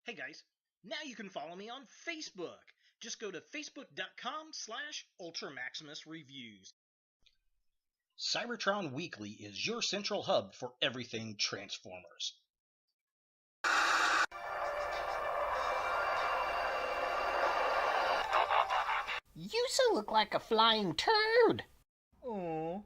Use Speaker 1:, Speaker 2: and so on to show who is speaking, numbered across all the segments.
Speaker 1: Hey guys, now you can follow me on Facebook. Just go to facebook.com/UltraMaximusReviews. Cybertron Weekly is your central hub for everything Transformers.
Speaker 2: You so look like a flying turd.
Speaker 3: Oh.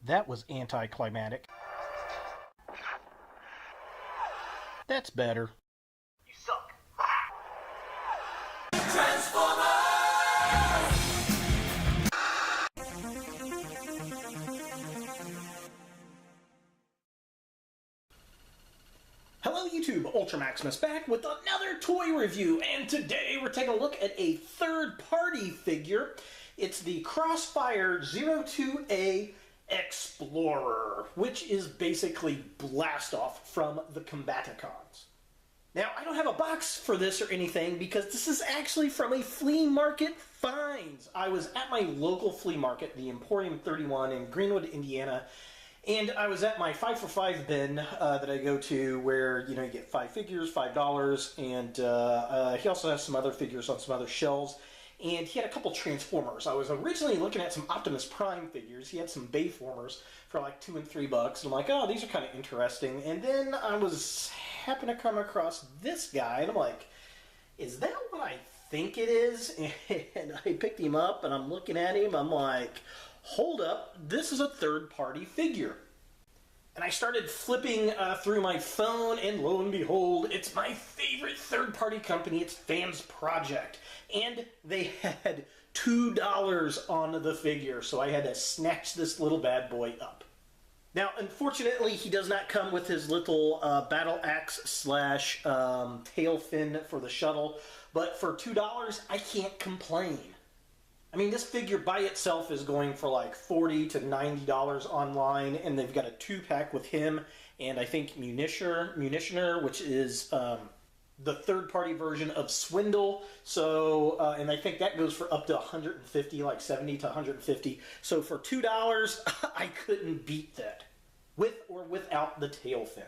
Speaker 1: That was anticlimactic. That's better.
Speaker 3: You suck.
Speaker 4: Transformers!
Speaker 1: Hello YouTube, Ultra Maximus back with another toy review, and today we're taking a look at a third-party figure. It's the Crossfire 02A Explorer, which is basically Blast-Off from the Combaticons. Now, I don't have a box for this or anything because this is actually from a flea market finds. I was at my local flea market, the Emporium 31 in Greenwood, Indiana, and I was at my 5 for 5 bin that I go to where, you know, you get 5 figures, $5, and he also has some other figures on some other shelves. And he had a couple Transformers. I was originally looking at some Optimus Prime figures. He had some Bayformers for like $2 and $3. And I'm like, oh, these are kind of interesting. And then I happened to come across this guy, and I'm like, is that what I think it is? And I picked him up, and I'm looking at him. I'm like, hold up, this is a third-party figure. And I started flipping through my phone, and lo and behold, it's my favorite third-party company. It's FansProject. And they had $2 on the figure, so I had to snatch this little bad boy up. Now, unfortunately, he does not come with his little battle axe slash tail fin for the shuttle, but for $2, I can't complain. I mean, this figure by itself is going for like $40 to $90 online, and they've got a 2-pack with him and I think Munitioner, which is the third-party version of Swindle. So, and I think that goes for up to $150, like $70 to $150. So for $2, I couldn't beat that, with or without the tail fin.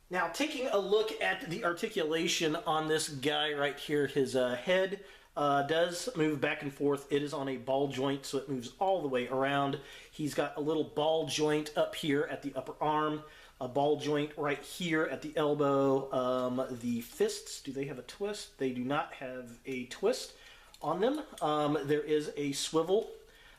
Speaker 1: Now, taking a look at the articulation on this guy right here, his head does move back and forth. It is on a ball joint, so it moves all the way around. He's got a little ball joint up here at the upper arm, a ball joint right here at the elbow. The fists, do they have a twist? They do not have a twist on them. There is a swivel,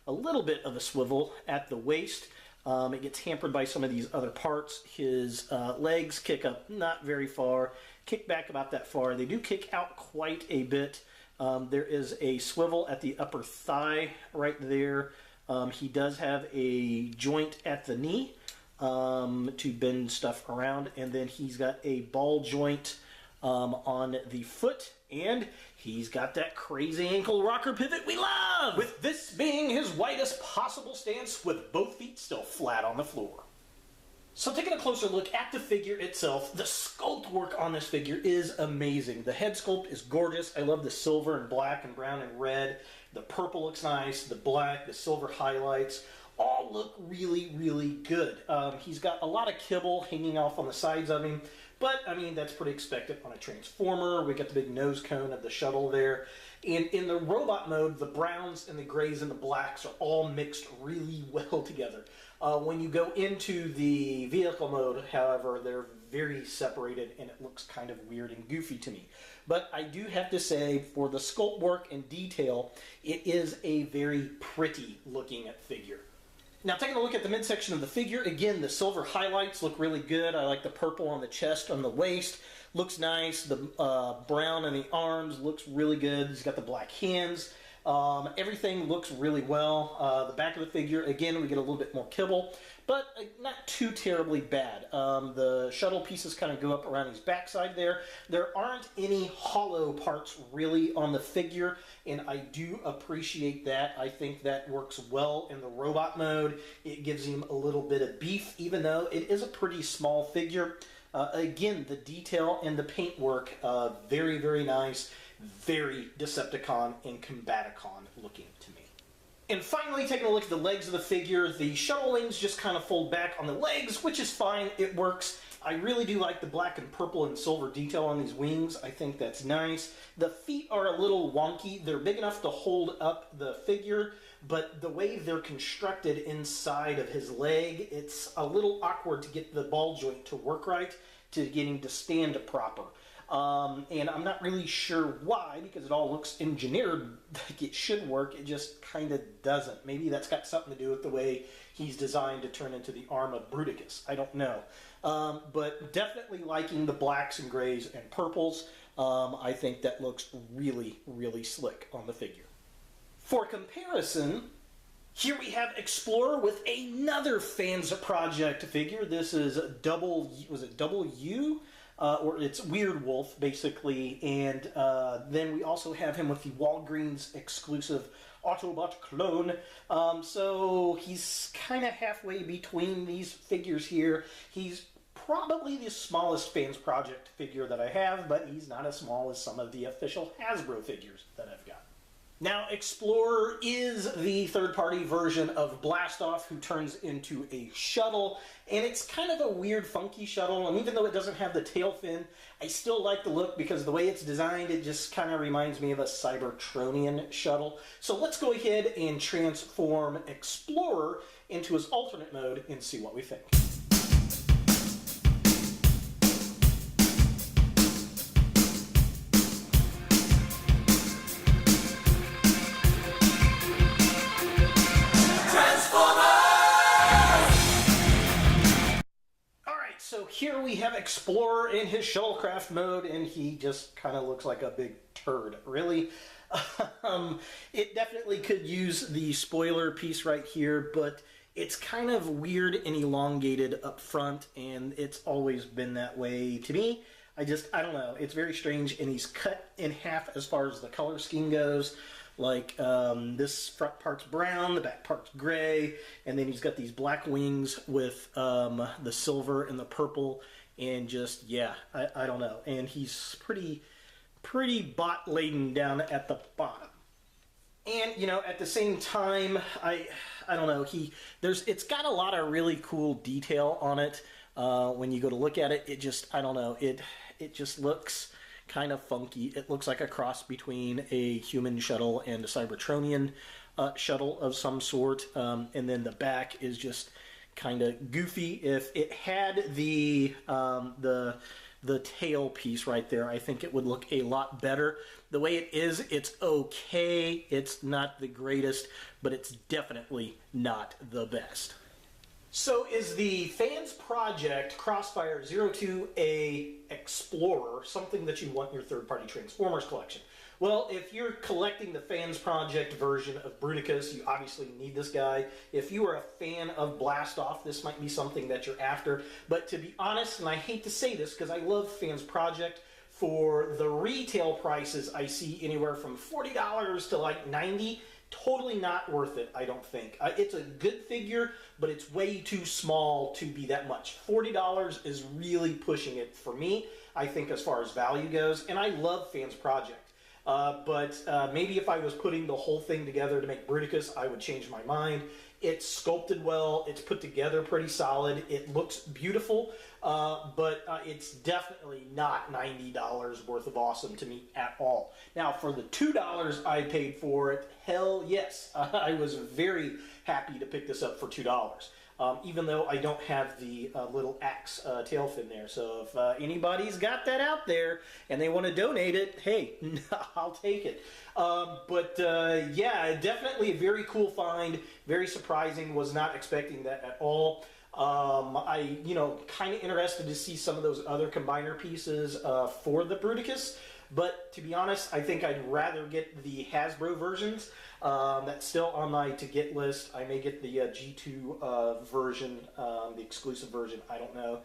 Speaker 1: a little bit of a swivel at the waist. It gets hampered by some of these other parts. His legs kick up not very far, kick back about that far. They do kick out quite a bit. There is a swivel at the upper thigh right there. He does have a joint at the knee to bend stuff around, and then he's got a ball joint on the foot, and he's got that crazy ankle rocker pivot we love, with this being his widest possible stance with both feet still flat on the floor. So taking a closer look at the figure itself, the sculpt work on this figure is amazing. The head sculpt is gorgeous. I love the silver and black and brown and red. The purple looks nice. The black, the silver highlights all look really, really good. He's got a lot of kibble hanging off on the sides of him, but I mean, that's pretty expected on a Transformer. We got the big nose cone of the shuttle there. And in the robot mode, the browns and the grays and the blacks are all mixed really well together. When you go into the vehicle mode, however, they're very separated, and it looks kind of weird and goofy to me. But I do have to say, for the sculpt work and detail, it is a very pretty looking figure. Now, taking a look at the midsection of the figure, again, the silver highlights look really good. I like the purple on the chest, on the waist. Looks nice. The brown on the arms looks really good. He's got the black hands. Everything looks really well. The back of the figure, again, we get a little bit more kibble, but not too terribly bad. The shuttle pieces kind of go up around his backside there. There aren't any hollow parts really on the figure, and I do appreciate that. I think that works well in the robot mode. It gives him a little bit of beef, even though it is a pretty small figure. Again, the detail and the paint work, very, very nice. Very Decepticon and Combaticon looking to me. And finally, taking a look at the legs of the figure, the shuttle wings just kind of fold back on the legs, which is fine. It works. I really do like the black and purple and silver detail on these wings. I think that's nice. The feet are a little wonky. They're big enough to hold up the figure, but the way they're constructed inside of his leg, it's a little awkward to get the ball joint to work right, to get him to stand proper. And I'm not really sure why, because it all looks engineered like it should work. It just kind of doesn't. Maybe that's got something to do with the way he's designed to turn into the arm of Bruticus. I don't know. But definitely liking the blacks and grays and purples. I think that looks really, really slick on the figure. For comparison, here we have Explorer with another FansProject figure. This is was it Double U? Or it's Weird Wolf, basically. And then we also have him with the Walgreens exclusive Autobot clone. So he's kind of halfway between these figures here. He's probably the smallest FansProject figure that I have, but he's not as small as some of the official Hasbro figures that I've got. Now, Explorer is the third-party version of Blastoff, who turns into a shuttle, and it's kind of a weird, funky shuttle, and even though it doesn't have the tail fin, I still like the look because the way it's designed, it just kind of reminds me of a Cybertronian shuttle. So let's go ahead and transform Explorer into his alternate mode and see what we think. So here we have Explorer in his Shuttlecraft mode, and he just kind of looks like a big turd, really. It definitely could use the spoiler piece right here, but it's kind of weird and elongated up front, and it's always been that way to me. I don't know. It's very strange, and he's cut in half as far as the color scheme goes. Like, this front part's brown, the back part's gray, and then he's got these black wings with the silver and the purple, and just, yeah, I don't know. And he's pretty bot-laden down at the bottom. And, you know, at the same time, I don't know, it's got a lot of really cool detail on it. When you go to look at it, it just, I don't know, it just looks kind of funky. It looks like a cross between a human shuttle and a Cybertronian shuttle of some sort. And then the back is just kind of goofy. If it had the tail piece right there, I think it would look a lot better. The way it is, it's okay. It's not the greatest, but it's definitely not the best. So is the FansProject Crossfire 02A Explorer something that you want in your third-party Transformers collection? Well, if you're collecting the FansProject version of Bruticus, you obviously need this guy. If you are a fan of Blastoff, this might be something that you're after. But to be honest, and I hate to say this because I love FansProject, for the retail prices I see anywhere from $40 to like $90, totally not worth it, I don't think. It's a good figure, but it's way too small to be that much. $40 is really pushing it for me, I think, as far as value goes. And I love FansProject. But maybe if I was putting the whole thing together to make Bruticus, I would change my mind. It's sculpted well. It's put together pretty solid. It looks beautiful, but it's definitely not $90 worth of awesome to me at all. Now, for the $2 I paid for it, hell yes. I was very happy to pick this up for $2. Even though I don't have the little axe tail fin there. So if anybody's got that out there and they want to donate it, hey, I'll take it. Yeah, definitely a very cool find, very surprising, was not expecting that at all. Kind of interested to see some of those other combiner pieces for the Bruticus. But to be honest, I think I'd rather get the Hasbro versions. That's still on my to-get list. I may get the G2 version, the exclusive version. I don't know.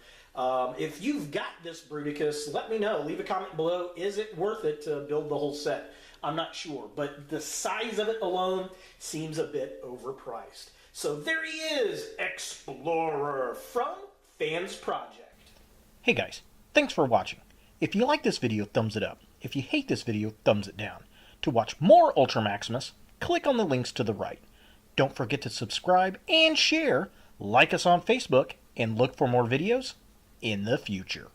Speaker 1: If you've got this Bruticus, let me know. Leave a comment below. Is it worth it to build the whole set? I'm not sure, but the size of it alone seems a bit overpriced. So there he is, Explorer from FansProject.
Speaker 4: Hey guys, thanks for watching. If you like this video, thumbs it up. If you hate this video, thumbs it down. To watch more Ultra Maximus, click on the links to the right. Don't forget to subscribe and share, like us on Facebook, and look for more videos in the future.